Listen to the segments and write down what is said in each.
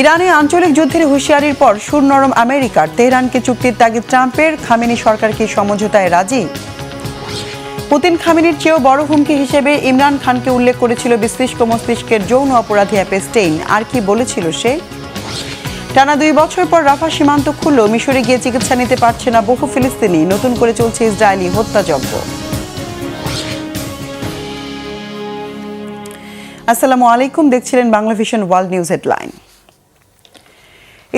ইরানে আঞ্চলিক যুদ্ধের হুঁশিয়ারির পর সুর নরম আমেরিকার। তেহরানকে চুক্তির তাগিদ ট্রাম্পের। খামেনি সরকার কি সমঝোতায় রাজি? পুতিন খামেনির চেয়েও বড় হুমকি হিসেবে ইমরান খানকে উল্লেখ করেছিল মস্তিষ্ক মস্তিষ্কের যৌন অপরাধী অ্যাপেস্টেইন। আর কি বলেছিল সে? টানা 2 বছর পর রাফা সীমান্ত খুলল। মিশরে গিয়ে চিকিৎসা নিতে পারছে না বহু ফিলিস্তিনি। নতুন করে চলছে ইসরায়েলি হত্যাযজ্ঞ। আসসালামু আলাইকুম, দেখছিলেন Bangla vision world news headline.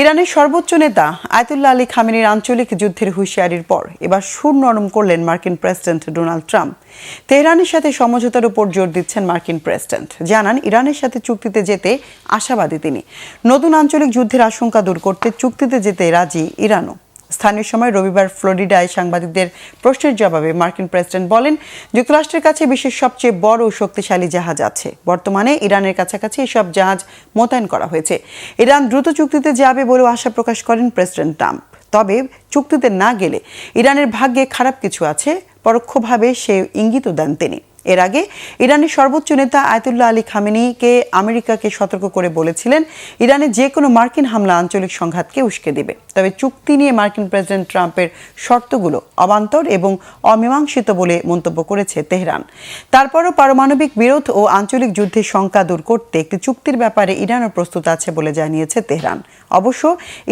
ইরানের সর্বোচ্চ নেতা আয়াতুল্লাহ আলী খামেনির আঞ্চলিক যুদ্ধের হুঁশিয়ারির পর এবার সুর নরম করলেন মার্কিন প্রেসিডেন্ট ডোনাল্ড ট্রাম্প। তেহরানের সাথে সমঝোতার উপর জোর দিচ্ছেন মার্কিন প্রেসিডেন্ট। জানান ইরানের সাথে চুক্তিতে যেতে আশাবাদী তিনি। নতুন আঞ্চলিক যুদ্ধের আশঙ্কা দূর করতে চুক্তিতে যেতে রাজি ইরানও। স্থানীয় সময় রবিবার ফ্লোরিডায় সাংবাদিকদের প্রশ্নের জবাবে মার্কিন প্রেসিডেন্ট বলেন, যুক্তরাষ্ট্রের কাছে বিশ্বের সবচেয়ে বড় ও শক্তিশালী জাহাজ আছে। বর্তমানে ইরানের কাছাকাছি এসব জাহাজ মোতায়েন করা হয়েছে। ইরান দ্রুত চুক্তিতে যাবে বলেও আশা প্রকাশ করেন প্রেসিডেন্ট ট্রাম্প। তবে চুক্তিতে না গেলে ইরানের ভাগ্যে খারাপ কিছু আছে, পরোক্ষভাবে সে ইঙ্গিতও দেন তিনি। এর আগে ইরানের সর্বোচ্চ নেতা আয়াতুল্লাহ আলী খামেনিকে আমেরিকাকে সতর্ক করে বলেছিলেন, ইরানে যে কোনো মার্কিন হামলা আঞ্চলিক সংঘাতকে উস্কে দেবে। তবে চুক্তি নিয়ে মার্কিন প্রেসিডেন্ট ট্রাম্পের শর্তগুলো অবান্তর এবং অমীমাংসিত বলে মন্তব্য করেছে তেহরান। তারপরও পারমাণবিক বিরোধ ও আঞ্চলিক যুদ্ধের শঙ্কা দূর করতে একটি চুক্তির ব্যাপারে ইরানও প্রস্তুত আছে বলে জানিয়েছে তেহরান। অবশ্য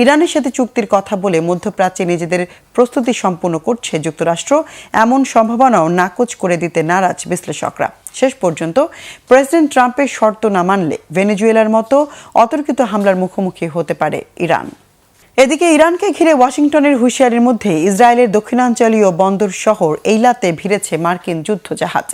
ইরানের সাথে চুক্তির কথা বলে মধ্যপ্রাচ্যে নিজেদের প্রস্তুতি সম্পূর্ণ করছে যুক্তরাষ্ট্র, এমন সম্ভাবনাও নাকচ করে দিতে নারাজ বিশ্লেষকরা। শেষ পর্যন্ত প্রেসিডেন্ট ট্রাম্পের শর্ত না মানলে ভেনেজুয়েলার মতো অতর্কিত হামলার মুখোমুখি হতে পারে ইরান। এদিকে ইরানকে ঘিরে ওয়াশিংটনের হুঁশিয়ারির মধ্যে ইসরায়েলের দক্ষিণাঞ্চলীয় বন্দর শহর এইলাতে ভিড়েছে মার্কিন যুদ্ধজাহাজ।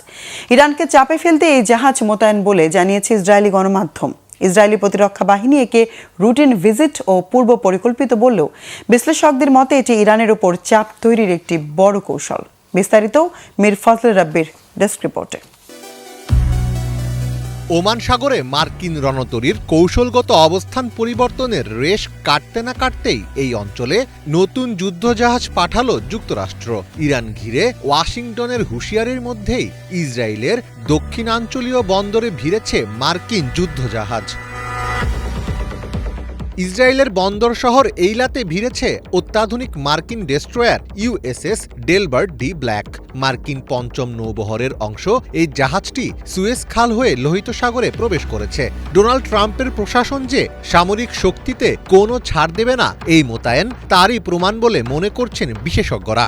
ইরানকে চাপে ফেলতে এই জাহাজ মোতায়েন বলে জানিয়েছে ইসরায়েলি গণমাধ্যম। ইসরায়েলি প্রতিরক্ষা বাহিনী একে রুটিন ভিজিট ও পূর্ব পরিকল্পিত বললেও বিশ্লেষকদের মতে এটি ইরানের উপর চাপ তৈরির একটি বড় কৌশল। বিস্তারিত মীর ফজলে রাব্বির ডেস্ক রিপোর্টে। ওমান সাগরে মার্কিন রণতরীর কৌশলগত অবস্থান পরিবর্তনের রেশ কাটতে না কাটতেই এই অঞ্চলে নতুন যুদ্ধজাহাজ পাঠালো যুক্তরাষ্ট্র। ইরান ঘিরে ওয়াশিংটনের হুঁশিয়ারির মধ্যেই ইসরায়েলের দক্ষিণাঞ্চলীয় বন্দরে ভিড়েছে মার্কিন যুদ্ধজাহাজ। ইসরায়েলের বন্দর শহর এইলাতে ভিড়েছে অত্যাধুনিক মার্কিন destroyer USS Delbert D black. মার্কিন পঞ্চম নৌবহরের অংশ এই জাহাজটি সুয়েজ খাল হয়ে লোহিত সাগরে প্রবেশ করেছে। ডোনাল্ড ট্রাম্পের প্রশাসন যে সামরিক শক্তিতে কোনো ছাড় দেবে না এই মোতায়েন তারই প্রমাণ বলে মনে করছেন বিশেষজ্ঞরা।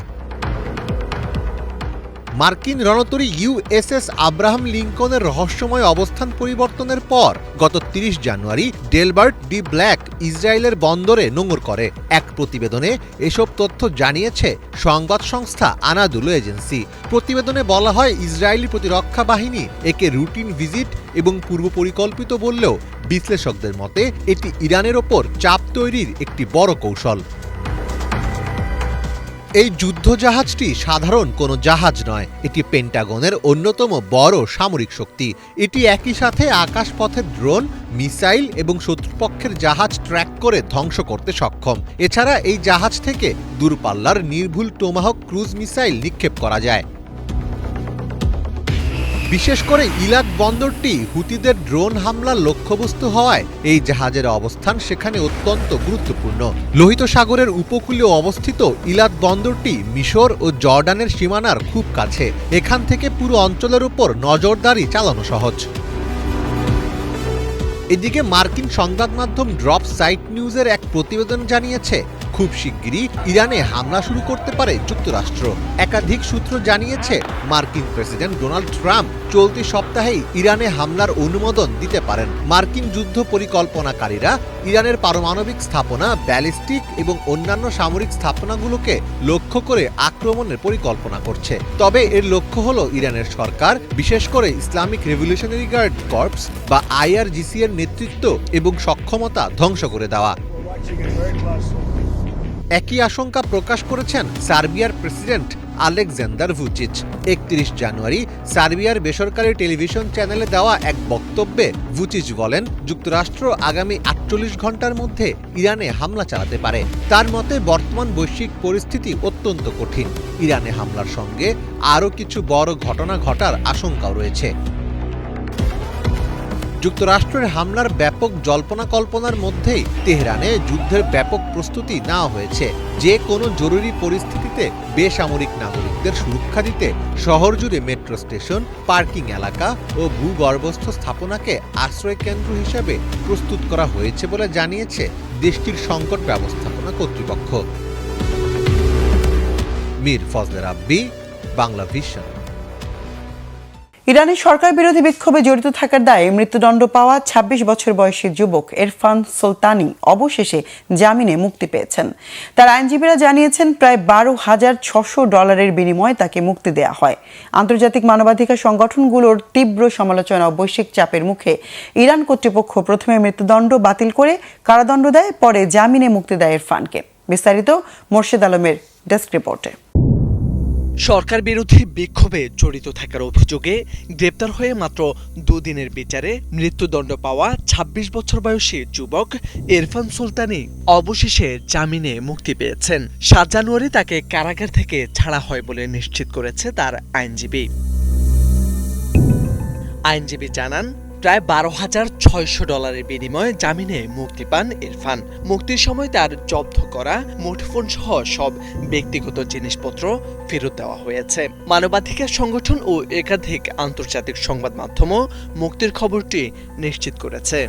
মার্কিন রণতরী ইউএসএস আব্রাহাম লিঙ্কনের রহস্যময় অবস্থান পরিবর্তনের পর গত 30 জানুয়ারি ডেলবার্ট ডি ব্ল্যাক ইসরায়েলের বন্দরে নোঙর করে। এক প্রতিবেদনে এসব তথ্য জানিয়েছে সংবাদ সংস্থা আনাদুলু এজেন্সি। প্রতিবেদনে বলা হয়, ইসরায়েলি প্রতিরক্ষা বাহিনী একে রুটিন ভিজিট এবং পূর্ব পরিকল্পিত বললেও বিশ্লেষকদের মতে এটি ইরানের ওপর চাপ তৈরির একটি বড় কৌশল। এই যুদ্ধজাহাজটি সাধারণ কোনো জাহাজ নয়, এটি পেন্টাগনের অন্যতম বড় সামরিক শক্তি। এটি একই সাথে আকাশপথের ড্রোন, মিসাইল এবং শত্রুপক্ষের জাহাজ ট্র্যাক করে ধ্বংস করতে সক্ষম। এছাড়া এই জাহাজ থেকে দূরপাল্লার নির্ভুল টোমাহক ক্রুজ মিসাইল নিক্ষেপ করা যায়। বিশেষ করে ইলাদ বন্দরটি হুতিদের ড্রোন হামলার লক্ষ্যবস্তু হওয়ায় এই জাহাজের অবস্থান সেখানে অত্যন্ত গুরুত্বপূর্ণ। লোহিত সাগরের উপকূলে অবস্থিত ইলাদ বন্দরটি মিশর ও জর্ডানের সীমানার খুব কাছে। এখান থেকে পুরো অঞ্চলের উপর নজরদারি চালানো সহজ। এদিকে মার্কিন সংবাদ মাধ্যম ড্রপ সাইট নিউজের এক প্রতিবেদন জানিয়েছে, খুব শিগগিরই ইরানে হামলা শুরু করতে পারে যুক্তরাষ্ট্র। একাধিক সূত্র জানিয়েছে, মার্কিন প্রেসিডেন্ট ডোনাল্ড ট্রাম্প চলতি সপ্তাহেই ইরানে হামলার অনুমোদন দিতে পারেন। মার্কিন যুদ্ধ পরিকল্পনাকারীরা ইরানের পারমাণবিক স্থাপনা, ব্যালিস্টিক এবং অন্যান্য সামরিক স্থাপনাগুলোকে লক্ষ্য করে আক্রমণের পরিকল্পনা করছে। তবে এর লক্ষ্য হল ইরানের সরকার, বিশেষ করে ইসলামিক রেভলিউশনারি গার্ড কর্পস বা IRGC এর নেতৃত্ব এবং সক্ষমতা ধ্বংস করে দেওয়া। একই আশঙ্কা প্রকাশ করেছেন সার্বিয়ার প্রেসিডেন্ট আলেকজান্ডার ভুচিচ। 31 জানুয়ারি সার্বিয়ার বেসরকারি টেলিভিশন চ্যানেলে দেওয়া এক বক্তব্যে ভুচিচ বলেন, যুক্তরাষ্ট্র আগামী 48 ঘন্টার মধ্যে ইরানে হামলা চালাতে পারে। তার মতে বর্তমান বৈশ্বিক পরিস্থিতি অত্যন্ত কঠিন। ইরানে হামলার সঙ্গে আরও কিছু বড় ঘটনা ঘটার আশঙ্কাও রয়েছে। যুক্তরাষ্ট্রের হামলার ব্যাপক জল্পনা কল্পনার মধ্যেই তেহরানে যুদ্ধের ব্যাপক প্রস্তুতি নেওয়া হয়েছে। যে কোনো জরুরি পরিস্থিতিতে বেসামরিক নাগরিকদের সুরক্ষা দিতে শহর জুড়ে মেট্রো স্টেশন, পার্কিং এলাকা ও ভূগর্ভস্থ স্থাপনাকে আশ্রয় কেন্দ্র হিসেবে প্রস্তুত করা হয়েছে বলে জানিয়েছে দেশটির সংকট ব্যবস্থাপনা কর্তৃপক্ষ। মীর ফজলে রাব্বি, বাংলা ভিশন। ইরানের সরকার বিরোধী বিক্ষোভে জড়িত থাকার দায়ে মৃত্যুদণ্ড পাওয়া ২৬ বছর বয়সী যুবক এরফান সুলতানি অবশেষে জামিনে মুক্তি পেয়েছেন। তার আইনজীবীরা জানিয়েছেন প্রায় $১২,৬০০ বিনিময়ে তাকে মুক্তি দেওয়া হয়। আন্তর্জাতিক মানবাধিকার সংগঠনগুলোর তীব্র সমালোচনা ও বৈশ্বিক চাপের মুখে ইরান কর্তৃপক্ষ প্রথমে মৃত্যুদণ্ড বাতিল করে কারাদণ্ড দেয়, পরে জামিনে মুক্তি দেয় ইরফানকে। বিস্তারিত মোর্শেদ আলমের ডেস্ক রিপোর্টে। সরকার বিরোধী বিক্ষোভে জড়িত থাকার অভিযোগে গ্রেপ্তার হয়ে মাত্র দুদিনের বিচারে মৃত্যুদণ্ড পাওয়া ২৬ বছর বয়সী যুবক এরফান সুলতানি অবশেষে জামিনে মুক্তি পেয়েছেন। ৭ জানুয়ারি তাকে কারাগার থেকে ছাড়া হয় বলে নিশ্চিত করেছে তার আইনজীবী জানান প্রায় $১২,৬০০ বিনিময়ে জামিনে মুক্তি পান ইরফান। মুক্তির সময় তার জব্দ করা মুঠোফোন সহ সব ব্যক্তিগত জিনিসপত্র ফেরত দেওয়া হয়েছে। মানবাধিকার সংগঠন ও একাধিক আন্তর্জাতিক সংবাদ মাধ্যমও মুক্তির খবরটি নিশ্চিত করেছে।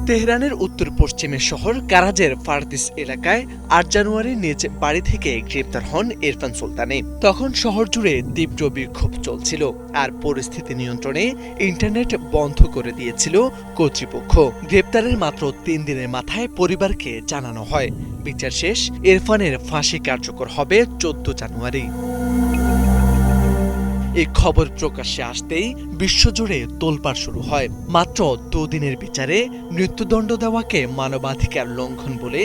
তেহরানের উত্তর পশ্চিমের শহর কারাজের ফারদিস এলাকায় ৮ জানুয়ারি নিজ বাড়ি থেকে গ্রেপ্তার হন ইরফান সুলতানি। তখন শহর জুড়ে তীব্র বিক্ষোভ চলছিল আর পরিস্থিতি নিয়ন্ত্রণে ইন্টারনেট বন্ধ করে দিয়েছিল কর্তৃপক্ষ। গ্রেপ্তারের মাত্র ৩ দিনের মাথায় পরিবারকে জানানো হয় বিচার শেষ, ইরফানের ফাঁসি কার্যকর হবে ১৪ জানুয়ারি। এই খবর প্রকাশ্যে আসতেই বিশ্বজুড়ে তোলপাড় শুরু হয়। মাত্র দুদিনের বিচারে মৃত্যুদণ্ড দেওয়াকে মানবাধিকার লঙ্ঘন বলে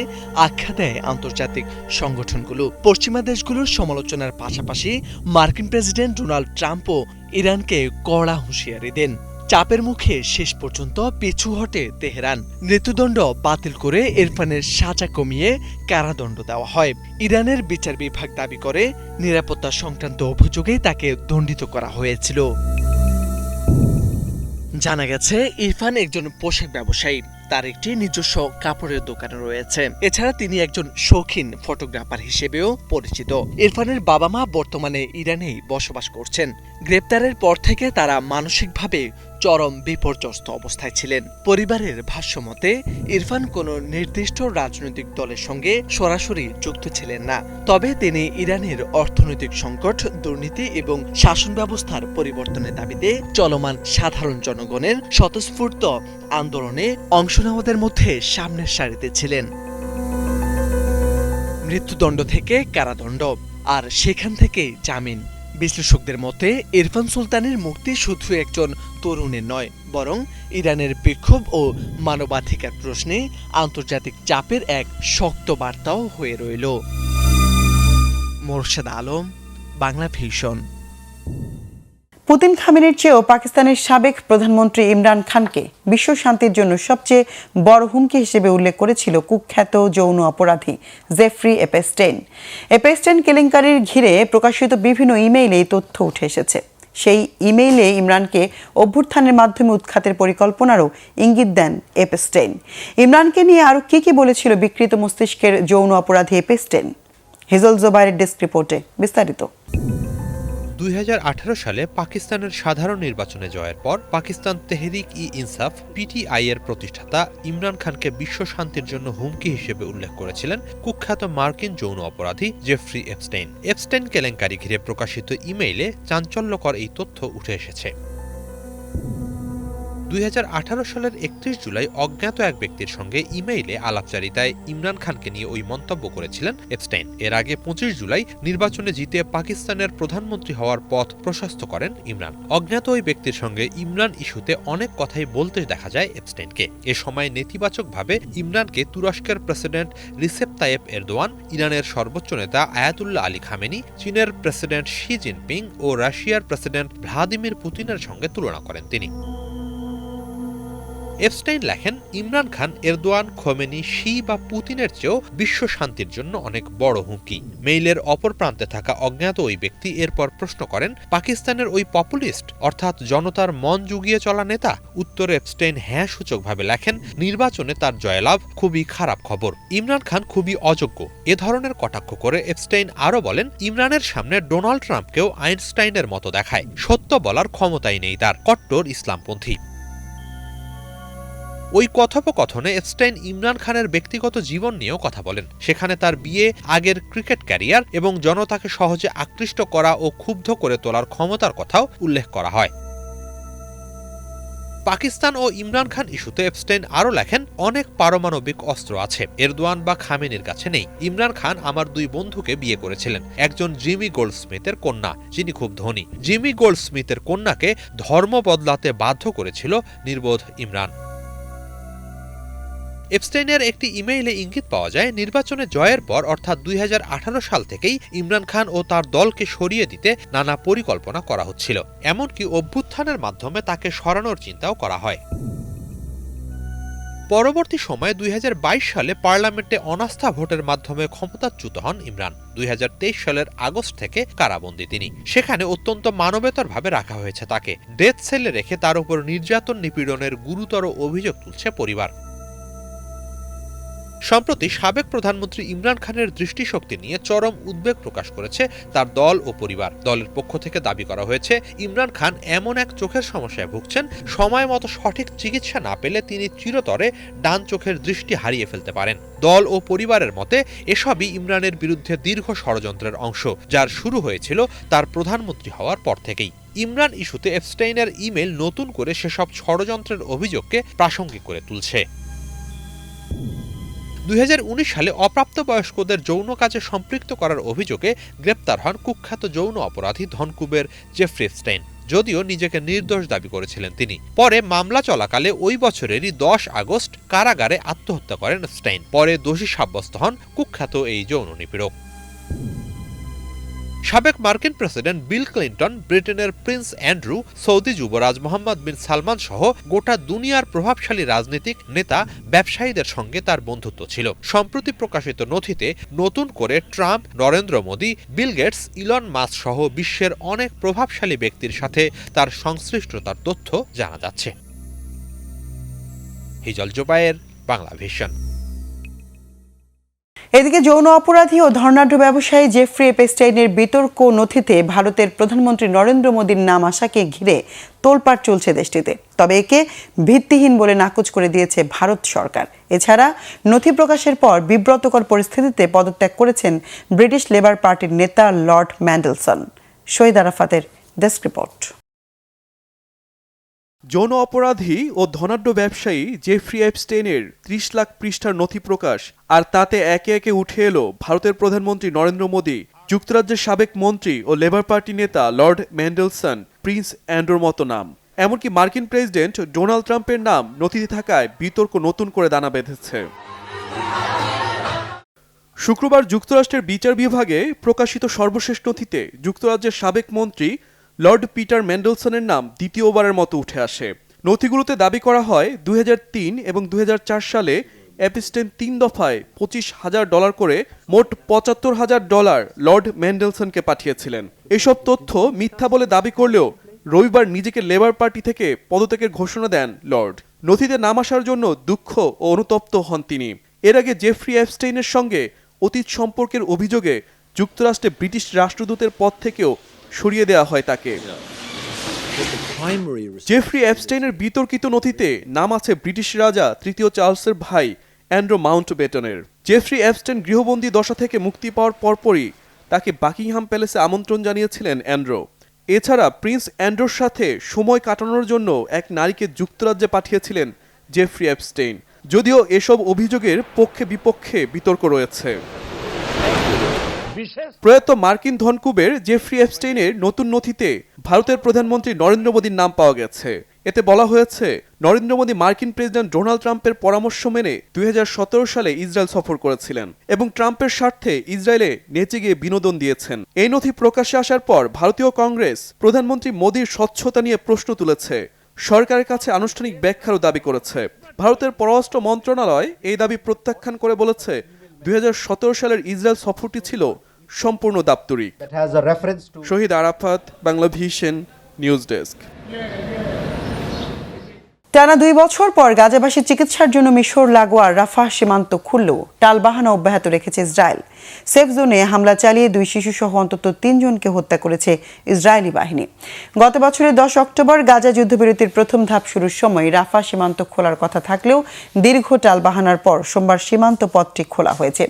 আখ্যা দেয় আন্তর্জাতিক সংগঠনগুলো। পশ্চিমা দেশগুলোর সমালোচনার পাশাপাশি মার্কিন প্রেসিডেন্ট ডোনাল্ড ট্রাম্পও ইরানকে কড়া হুঁশিয়ারি দেন। চাপের মুখে শেষ পর্যন্ত পিছু হটে তেহরান। মৃত্যুদণ্ড বাতিল করে ইরফানের সাজা কমিয়ে কারাদণ্ড দেওয়া হয়। ইরানের বিচার বিভাগ দাবি করে নিরাপত্তা সংক্রান্ত অভিযোগেই তাকে দণ্ডিত করা হয়েছিল। জানা গেছে ইরফান একজন পোশাক ব্যবসায়ী, তার একটি নিজস্ব কাপড়ের দোকান রয়েছে। এছাড়া তিনি একজন শৌখিন ফটোগ্রাফার হিসেবেও পরিচিত। ইরফানের বাবা মা বর্তমানে ইরানেই বসবাস করছেন। গ্রেপ্তারের পর থেকে তারা মানসিকভাবে চরম বিপর্যস্ত অবস্থায় ছিলেন। পরিবারের ভাষ্যমতে ইরফান কোনো নির্দিষ্ট রাজনৈতিক দলের সঙ্গে সরাসরি যুক্ত ছিলেন না, তবে তিনি ইরানের অর্থনৈতিক সংকট, দুর্নীতি এবং শাসন ব্যবস্থার পরিবর্তনের দাবিতে চলমান সাধারণ জনগণের স্বতঃস্ফূর্ত আন্দোলনে অংশ নেওয়াদের মধ্যে সামনের সারিতে ছিলেন। মৃত্যুদণ্ড থেকে কারাদণ্ড আর সেখান থেকে জামিন। বিশ্লেষকদের মতে ইরফান সুলতানের মুক্তি শুধু একজন তরুণের নয়, বরং ইরানের বিক্ষোভ ও মানবাধিকার প্রশ্নে আন্তর্জাতিক চাপের এক শক্ত বার্তাও হয়ে রইল। মোর্শেদ আলম, বাংলা ভিশন। পুতিন খামেনির চেয়েও পাকিস্তানের সাবেক প্রধানমন্ত্রী ইমরান খানকে বিশ্ব শান্তির জন্য সবচেয়ে বড় হুমকি হিসেবে উল্লেখ করেছিল কুখ্যাত যৌন অপরাধী জেফ্রি এপস্টেইন। এপস্টেইন কেলেঙ্কারির ঘিরে প্রকাশিত বিভিন্ন ইমেইলে এই তথ্য উঠে এসেছে। সেই ইমেইলে ইমরানকে অভ্যুত্থানের মাধ্যমে উৎখাতের পরিকল্পনারও ইঙ্গিত দেন এপস্টেইন। ইমরানকে নিয়ে আরও কি বলেছিল বিকৃত মস্তিষ্কের যৌন অপরাধী এপস্টেইন? হিজল জোবাইরের ডেস্ক রিপোর্টে বিস্তারিত। ২০১৮ সালে পাকিস্তানের সাধারণ নির্বাচনে জয়ের পর পাকিস্তান তেহরিক-ই-ইনসাফ পিটিআই এর প্রতিষ্ঠাতা ইমরান খানকে বিশ্ব শান্তির জন্য হুমকি হিসেবে উল্লেখ করেছিলেন কুখ্যাত মার্কিন যৌন অপরাধী জেফ্রি এপস্টেইন। এপস্টেইন কেলেঙ্কারি ঘিরে প্রকাশিত ইমেইলে চাঞ্চল্যকর এই তথ্য উঠে এসেছে। ২০১৮ সালের ৩১ জুলাই অজ্ঞাত এক ব্যক্তির সঙ্গে ইমেইলে আলাপচারিতায় ইমরান খানকে নিয়ে ওই মন্তব্য করেছিলেন এপস্টেইন। এর আগে ২৫ জুলাই নির্বাচনে জিতে পাকিস্তানের প্রধানমন্ত্রী হওয়ার পথ প্রশস্ত করেন ইমরান। অজ্ঞাত ওই ব্যক্তির সঙ্গে ইমরান ইস্যুতে অনেক কথাই বলতে দেখা যায় এপস্টেইনকে। এ সময় নেতিবাচকভাবে ইমরানকে তুরস্কের প্রেসিডেন্ট রিসেপ তাইয়েপ এরদোয়ান, ইরানের সর্বোচ্চ নেতা আয়াতুল্লাহ আলী খামেনি, চীনের প্রেসিডেন্ট শি জিনপিং ও রাশিয়ার প্রেসিডেন্ট ভ্লাদিমির পুতিনের সঙ্গে তুলনা করেন তিনি। এপস্টাইন লেখেন, Imran Khan, Erdogan, Khomeini, she বা পুতিনের চেয়েও বিশ্ব শান্তির জন্য অনেক বড় হুমকি। মেইলের অপর প্রান্তে থাকা অজ্ঞাত ওই ব্যক্তি এরপর প্রশ্ন করেন, পাকিস্তানের ওই পপুলিস্ট অর্থাৎ জনতার মন জুগিয়ে চলা নেতা? উত্তরে এপস্টাইন হ্যাঁ সূচকভাবে লেখেন, নির্বাচনে তার জয়লাভ খুবই খারাপ খবর। ইমরান খান খুবই অযোগ্য। এ ধরনের কটাক্ষ করে এপস্টাইন আরও বলেন, ইমরানের সামনে ডোনাল্ড ট্রাম্পকেও আইনস্টাইনের মতো দেখায়। সত্য বলার ক্ষমতাই নেই তার, কট্টর ইসলামপন্থী। ওই কথোপকথনে এপস্টাইন ইমরান খানের ব্যক্তিগত জীবন নিয়েও কথা বলেন। সেখানে তার বিয়ে, আগের ক্রিকেট ক্যারিয়ার এবং জনতাকে সহজে আকৃষ্ট করা ও ক্ষুব্ধ করে তোলার ক্ষমতার কথাও উল্লেখ করা হয়। পাকিস্তান ও ইমরান খান ইস্যুতে এপস্টাইন আরও লেখেন, অনেক পারমাণবিক অস্ত্র আছে, এরদোয়ান বা খামেনির কাছে নেই। ইমরান খান আমার দুই বন্ধুকে বিয়ে করেছিলেন, একজন জিমি গোল্ডস্মিথের কন্যা, যিনি খুব ধনী। জিমি গোল্ডস্মিথের কন্যাকে ধর্ম বদলাতে বাধ্য করেছিল নির্বোধ ইমরান। এপস্টাইনের একটি ইমেইলে ইঙ্গিত পাওয়া যায়, নির্বাচনে জয়ের পর অর্থাৎ 2018 সাল থেকেই ইমরান খান ও তার দলকে সরিয়ে দিতে নানা পরিকল্পনা করা হচ্ছিল। এমনকি অভ্যুত্থানের মাধ্যমে তাকে সরানোর চিন্তাও করা হয়। পরবর্তী সময়ে 2022 সালে পার্লামেন্টে অনাস্থা ভোটের মাধ্যমে ক্ষমতাচ্যুত হন ইমরান। 2023 সালের আগস্ট থেকে কারাবন্দী তিনি। সেখানে অত্যন্ত মানবেতরভাবে রাখা হয়েছে তাকে। ডেথ সেলে রেখে তার উপর নির্যাতন নিপীড়নের গুরুতর অভিযোগ তুলছে পরিবার। সম্প্রতি সাবেক প্রধানমন্ত্রী ইমরান খানের দৃষ্টিশক্তি নিয়ে চরম উদ্বেগ প্রকাশ করেছে তার দল ও পরিবার। দলের পক্ষ থেকে দাবি করা হয়েছে, ইমরান খান এমন এক চোখের সমস্যায় ভুগছেন, সময় মতো সঠিক চিকিৎসা না পেলে তিনি চিরতরে ডান চোখের দৃষ্টি হারিয়ে ফেলতে পারেন। দল ও পরিবারের মতে এসবই ইমরানের বিরুদ্ধে দীর্ঘ ষড়যন্ত্রের অংশ, যার শুরু হয়েছিল তার প্রধানমন্ত্রী হওয়ার পর থেকেই। ইমরান ইস্যুতে এপস্টাইনের ইমেল নতুন করে সেসব ষড়যন্ত্রের অভিযোগকে প্রাসঙ্গিক করে তুলছে। 2019 সালে অপ্রাপ্তবয়স্কদের যৌন কাজে সম্পৃক্ত করার অভিযোগে গ্রেপ্তার হন কুখ্যাত যৌন অপরাধী ধনকুবের জেফ্রি এপস্টাইন। যদিও নিজেকে নির্দোষ দাবি করেছিলেন তিনি। পরে মামলা চলাকালে ওই বছরেরই 10 আগস্ট কারাগারে আত্মহত্যা করেন এপস্টাইন। পরে দোষী সাব্যস্ত হন কুখ্যাত এই যৌন নিপীড়ক। সাবেক মার্কিন প্রেসিডেন্ট বিল ক্লিন্টন, ব্রিটেনের প্রিন্স অ্যান্ড্রু, সৌদি যুবরাজ মোহাম্মদ বিন সালমান সহ গোটা দুনিয়ার প্রভাবশালী রাজনীতিক, নেতা, ব্যবসায়ীদের সঙ্গে তার বন্ধুত্ব ছিল। সম্প্রতি প্রকাশিত নথিতে নতুন করে Trump, Narendra Modi, Bill Gates, Elon Musk সহ বিশ্বের অনেক প্রভাবশালী ব্যক্তির সাথে তার সংশ্লিষ্টতার তথ্য জানা যাচ্ছে। হিজল জোবায়ের, বাংলা ভিশন। এদিকে যৌন অপরাধী ও ধর্নাঢ্য ব্যবসায়ী জেফ্রি এপস্টাইনের বিতর্ক নথিতে ভারতের প্রধানমন্ত্রী নরেন্দ্র মোদীর নাম আসাকে ঘিরে তোলপাড় চলছে দেশটিতে। তবে একে ভিত্তিহীন বলে নাকচ করে দিয়েছে ভারত সরকার। এছাড়া নথি প্রকাশের পর বিব্রতকর পরিস্থিতিতে পদত্যাগ করেছেন ব্রিটিশ লেবার পার্টির নেতা লর্ড ম্যান্ডেলসন। শহীদ আরাফাতের ডেস্ক রিপোর্ট। যৌন অপরাধী ও ধনাঢ্য ব্যবসায়ী জেফ্রি এপস্টাইনের 30 লাখ পৃষ্ঠার নথি প্রকাশ, আর তাতে একে একে উঠে এলো ভারতের প্রধানমন্ত্রী নরেন্দ্র মোদী, যুক্তরাজ্যের সাবেক মন্ত্রী ও লেবার পার্টি নেতা লর্ড ম্যান্ডেলসন, প্রিন্স অ্যান্ড্রুর মতো নাম। এমনকি মার্কিন প্রেসিডেন্ট ডোনাল্ড ট্রাম্পের নাম নথিতে থাকায় বিতর্ক নতুন করে দানা বেঁধেছে। শুক্রবার যুক্তরাষ্ট্রের বিচার বিভাগে প্রকাশিত সর্বশেষ নথিতে যুক্তরাজ্যের সাবেক মন্ত্রী লর্ড পিটার ম্যান্ডেলসনের নাম দ্বিতীয়বারের মতো উঠে আসে। নথিগুলোতে দাবি করা হয় 2003 এবং 2004 সালে এপস্টাইন 3 দফায় $25,000 করে মোট $75,000 লর্ড ম্যান্ডেলসনকে পাঠিয়েছিলেন। এসব তথ্য মিথ্যা বলে দাবি করলেও রবিবার নিজেকে লেবার পার্টি থেকে পদত্যাগের ঘোষণা দেন লর্ড। নথিতে নাম আসার জন্য দুঃখ ও অনুতপ্ত হন তিনি। এর আগে জেফ্রি এপস্টাইনের সঙ্গে অতীত সম্পর্কের অভিযোগে যুক্তরাষ্ট্রে ব্রিটিশ রাষ্ট্রদূতের পদ থেকেও সরিয়ে দেওয়া হয় তাকে। জেফ্রি এপস্টাইনের বিতর্কিত নথিতে নাম আছে ব্রিটিশ রাজা তৃতীয় চার্লসের ভাই অ্যান্ড্রু মাউন্টব্যাটেনের। জেফ্রি এপস্টাইন গৃহবন্দী দশা থেকে মুক্তি পাওয়ার পরপরই তাকে বাকিংহাম প্যালেসে আমন্ত্রণ জানিয়েছিলেন অ্যান্ড্রু। এছাড়া প্রিন্স অ্যান্ড্রুর সাথে সময় কাটানোর জন্য এক নারীকে যুক্তরাজ্যে পাঠিয়েছিলেন জেফ্রি এপস্টাইন। যদিও এসব অভিযোগের পক্ষে বিপক্ষে বিতর্ক রয়েছে। প্রয়াত মার্কিন ধনকুবের জেফ্রি এপস্টাইনের নতুন নথিতে ভারতের প্রধানমন্ত্রী নরেন্দ্র মোদীর নাম পাওয়া গেছে। এতে বলা হয়েছে, নরেন্দ্র মোদী মার্কিন প্রেসিডেন্ট ডোনাল্ড ট্রাম্পের পরামর্শ মেনে 2017 সালে ইসরায়েল সফর করেছিলেন এবং ট্রাম্পের স্বার্থে ইসরায়েলে নেচে গিয়ে বিনোদন দিয়েছেন। এই নথি প্রকাশ্যে আসার পর ভারতীয় কংগ্রেস প্রধানমন্ত্রী মোদীর স্বচ্ছতা নিয়ে প্রশ্ন তুলেছে। সরকারের কাছে আনুষ্ঠানিক ব্যাখ্যারও দাবি করেছে। ভারতের পররাষ্ট্র মন্ত্রণালয় এই দাবি প্রত্যাখ্যান করে বলেছে 2017 সালের ইসরায়েল সফরটি ছিল সম্পূর্ণ দাপ্তরিক। Shahid Arafat, Bangla vision, news desk. টানা 2 বছর পর গাজাবাসী চিকিৎসার জন্য মিশর লাগোয়া রাফাহ সীমান্ত খুললেও টালবাহানা অব্যাহত রেখেছে ইসরায়েল। সেফ জোনে হামলা চালিয়ে 2 শিশুসহ অন্তত 3 জনকে হত্যা করেছে ইসরায়েলি বাহিনী। গত বছরের 10 অক্টোবর গাজা যুদ্ধবিরতির প্রথম ধাপ শুরুর সময় রাফাহ সীমান্ত খোলার কথা থাকলেও দীর্ঘ টালবাহানার পর সোমবার সীমান্ত পথটি খোলা হয়েছে।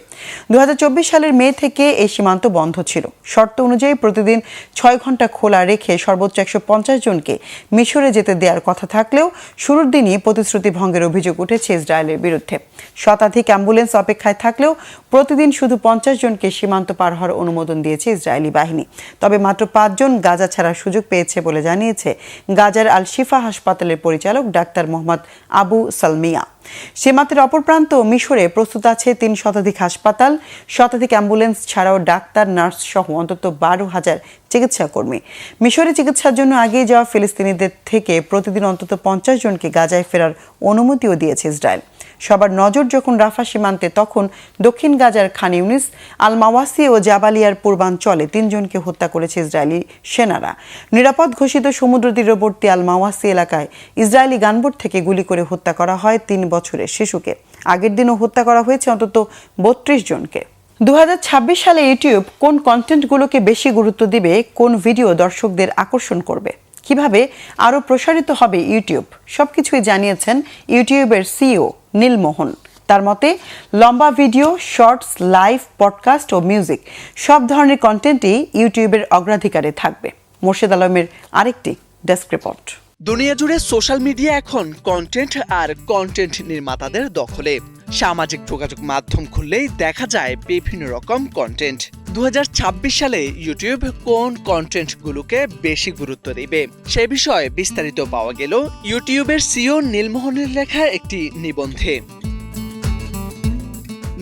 2024 সালের মে থেকে এই সীমান্ত বন্ধ ছিল। শর্ত অনুযায়ী প্রতিদিন 6 ঘন্টা খোলা রেখে সর্বোচ্চ 150 জনকে মিশরে যেতে দেওয়ার কথা থাকলেও শুরুর দিনই প্রতিশ্রুতি ভঙ্গের অভিযোগ উঠেছে ইসরায়েলের বিরুদ্ধে। শতাধিক অ্যাম্বুলেন্স অপেক্ষায় থাকলেও প্রতিদিন শুধু 50 জনকে সীমান্ত পার হওয়ার অনুমোদন দিয়েছে ইসরায়েলি বাহিনী। তবে মাত্র 5 জন গাজা ছাড়ার সুযোগ পেয়েছে বলে জানিয়েছে গাজার আল শিফা হাসপাতালের পরিচালক ডাক্তার মোহাম্মদ আবু সালমিয়া। সীমান্তের অপর প্রান্ত মিশরে প্রস্তুত আছে 3 শতাধিক হাসপাতাল, শতাধিক অ্যাম্বুলেন্স ছাড়াও ডাক্তার, নার্স সহ অন্তত 12,000 চিকিৎসা কর্মী। মিশরে চিকিৎসার জন্য এগিয়ে যাওয়া ফিলিস্তিনিদের থেকে প্রতিদিন অন্তত 50 জনকে গাজায় ফেরার অনুমতিও দিয়েছে ইসরায়েল। সবার নজর যখন রাফা সীমান্তে, তখন দক্ষিণ গাজার খান ইউনিস, আল মাওয়াসি ও জাবালিয়ার পূর্বাঞ্চলে 3 জনকে হত্যা করেছে ইসরায়েলি সেনারা। নিরাপদ ঘোষিত সমুদ্র তীরবর্তী আল মাওয়াসি এলাকায় ইসরায়েলি গানবোট থেকে গুলি করে হত্যা করা হয় 3 বছরের শিশুকে। আগের দিনও হত্যা করা হয়েছে অন্তত 32 জনকে। 2026 সালে ইউটিউব কোন কন্টেন্টগুলোকে বেশি গুরুত্ব দিবে, কোন ভিডিও দর্শকদের আকর্ষণ করবে, কিভাবে আরও প্রসারিত হবে ইউটিউব, সবকিছুই জানিয়েছেন ইউটিউবের সিইও নীলমোহন। তার মতে লম্বা ভিডিও, শর্টস, লাইভ, পডকাস্ট ও মিউজিক সব ধরনের কন্টেন্টই ইউটিউবের অগ্রাধিকারে থাকবে। মোর্শেদ আলমের আরেকটি ডেস্ক রিপোর্ট। দুনিয়া জুড়ে সোশ্যাল মিডিয়া এখন কন্টেন্ট আর কন্টেন্ট নির্মাতাদের দখলে। সামাজিক যোগাযোগ মাধ্যম খুললেই দেখা যায় বিভিন্ন রকম কন্টেন্ট। 2026 সালে ইউটিউব কোন কন্টেন্টগুলোকে বেশি গুরুত্ব দেবে সে বিষয়ে বিস্তারিত পাওয়া গেল ইউটিউবের সিইও নীলমোহনের লেখা একটি নিবন্ধে।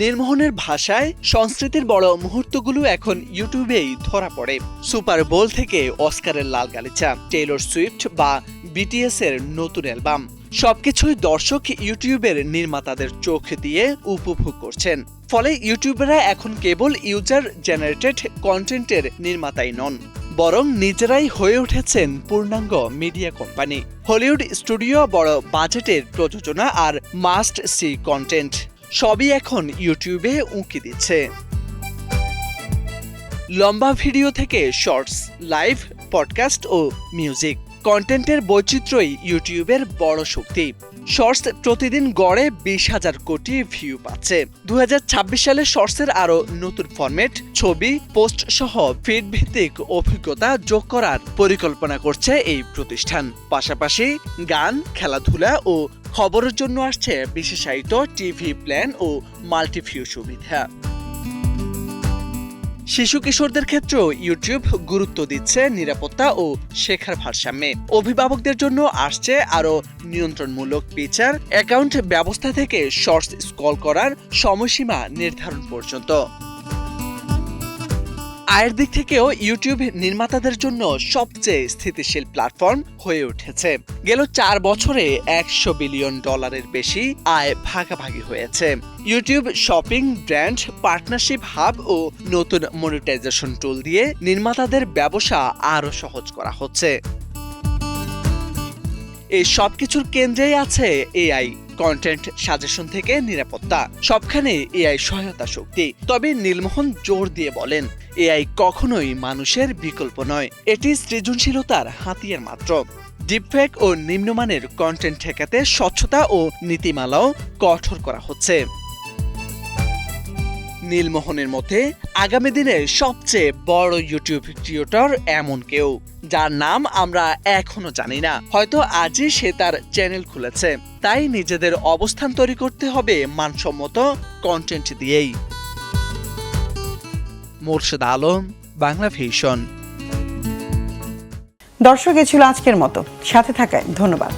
নীলমোহনের ভাষায় সংস্কৃতির বড় মুহূর্তগুলো এখন ইউটিউবেই ধরা পড়ে। সুপার বোল থেকে অস্কারের লাল গালিচা, টেইলর সুইফট বা বিটিএস এর নতুন অ্যালবাম, সবকিছুই দর্শক ইউটিউবের নির্মাতাদের চোখ দিয়ে উপভোগ করছেন। ফলে ইউটিউবাররা এখন কেবল ইউজার জেনারেটেড কন্টেন্টের নির্মাতাই নন, বরং নিজেরাই হয়ে উঠেছেন পূর্ণাঙ্গ মিডিয়া কোম্পানি। হলিউড স্টুডিও, বড় বাজেটের প্রযোজনা আর মাস্ট সি কন্টেন্ট সবই এখন ইউটিউবে উঁকি দিচ্ছে। লম্বা ভিডিও থেকে শর্টস, লাইভ, পডকাস্ট ও মিউজিক কন্টেন্টের বৈচিত্র্যই ইউটিউবের বড় শক্তি। শর্টস প্রতিদিন গড়ে 20,000 কোটি ভিউ পাচ্ছে। 2026 সালে শর্টসের আরও নতুন ফরম্যাট, ছবি, পোস্ট সহ ফিড ভিত্তিক অভিজ্ঞতা যোগ করার পরিকল্পনা করছে এই প্রতিষ্ঠান। পাশাপাশি গান, খেলাধুলা ও খবরের জন্য আসছে বিশেষায়িত টিভি প্ল্যান ও মাল্টিভিউ সুবিধা। শিশু কিশোরদের ক্ষেত্রেও ইউটিউব গুরুত্ব দিচ্ছে নিরাপত্তা ও শেখার ভারসাম্যে। অভিভাবকদের জন্য আসছে আরও নিয়ন্ত্রণমূলক ফিচার, অ্যাকাউন্ট ব্যবস্থা থেকে শর্টস স্ক্রল করার সময়সীমা নির্ধারণ পর্যন্ত। আয়ের দিক থেকেও ইউটিউব নির্মাতাদের জন্য সবচেয়ে স্থিতিশীল প্ল্যাটফর্ম হয়ে উঠেছে। গেল 4 বছরে $100 বিলিয়ন বেশি আয় ভাগাভাগি হয়েছে। YouTube shopping, brand partnership, hub ও নতুন মনিটাইজেশন টুল দিয়ে নির্মাতাদের ব্যবসা আরও সহজ করা হচ্ছে। এই সবকিছুর কেন্দ্রেই আছে এআই। কন্টেন্ট সাজেশন থেকে নিরাপত্তা, সবখানে এআই সহায়তা শক্তি। তবে নীলমোহন জোর দিয়ে বলেন, এআই কখনোই মানুষের বিকল্প নয়, এটি সৃজনশীলতার হাতিয়ার মাত্র। ডিপফেক ও নিম্নমানের কন্টেন্ট ঠেকাতে স্বচ্ছতা ও নীতিমালাও কঠোর করা হচ্ছে। নীলমোহনের মতে আগামী দিনে সবচেয়ে বড় ইউটিউব ক্রিয়েটর এমন কেউ যার নাম আমরা এখনো জানি না। হয়তো আজই সে তার চ্যানেল খুলেছে, তাই নিজেদের অবস্থান তৈরি করতে হবে মানসম্মত কন্টেন্ট দিয়েই। মোর্শেদ আলম, বাংলা ভিশন। দর্শক, এ ছিল আজকের মতো। সাথে থাকায় ধন্যবাদ।